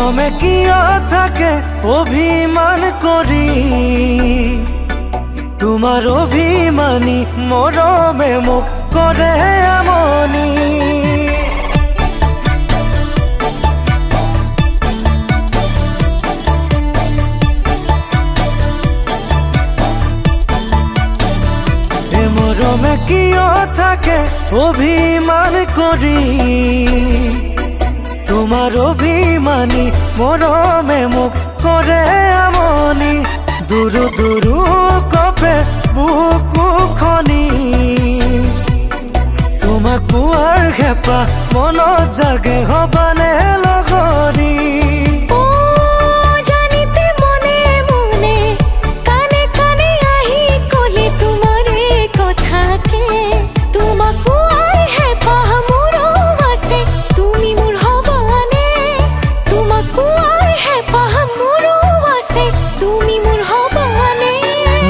মৰমে কিয় থাকে অভিমান কৰি তোমাৰ অভিমানী মৰমে মোক কৰে আমনি মৰমে কিয় থাকে অভিমান কৰি তোমাৰ অভিমানী মৰমে মোক কৰে আমনি দুৰু দুৰু কপে বুকু খনি তোমাক পোৱাৰ হেঁপাহ মনত জাগে হবানে লগৰী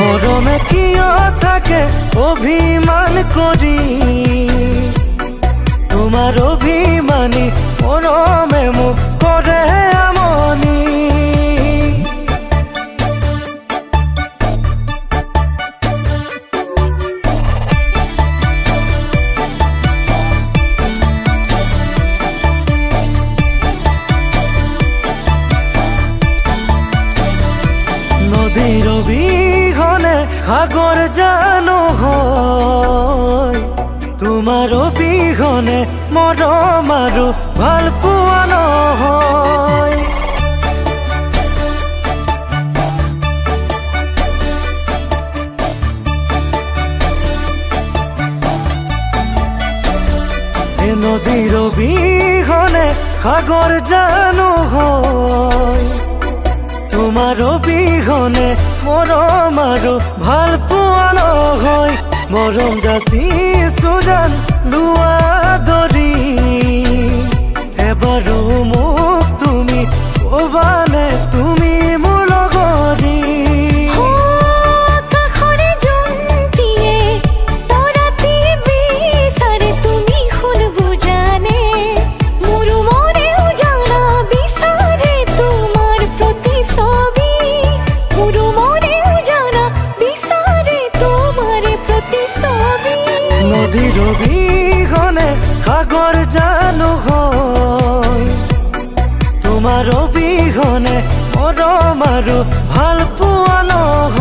মৰমে কিয় থাকে অভিমান কৰি তোমাৰ অভিমানী মৰমে মোক কৰে আমনি নদীৰ অবিহনে সাগৰ জানো হয় তোমাৰ অবিহনে মৰম আৰু ভাল পোৱা নহয় নদীৰ অবিহনে সাগৰ জানো হয় তোমাৰ অবিহনে মৰম আৰু ভাল পোৱা নহয় মৰম যাচিছো জান লোৱা দৰি এবাৰো মোক তুমি ক'বানে তুমি মোৰ লগৰী নদীৰ অবিহনে সাগৰ জানো হয় তোমাৰ অবিহনে মৰম আৰু ভাল পোৱা নহয়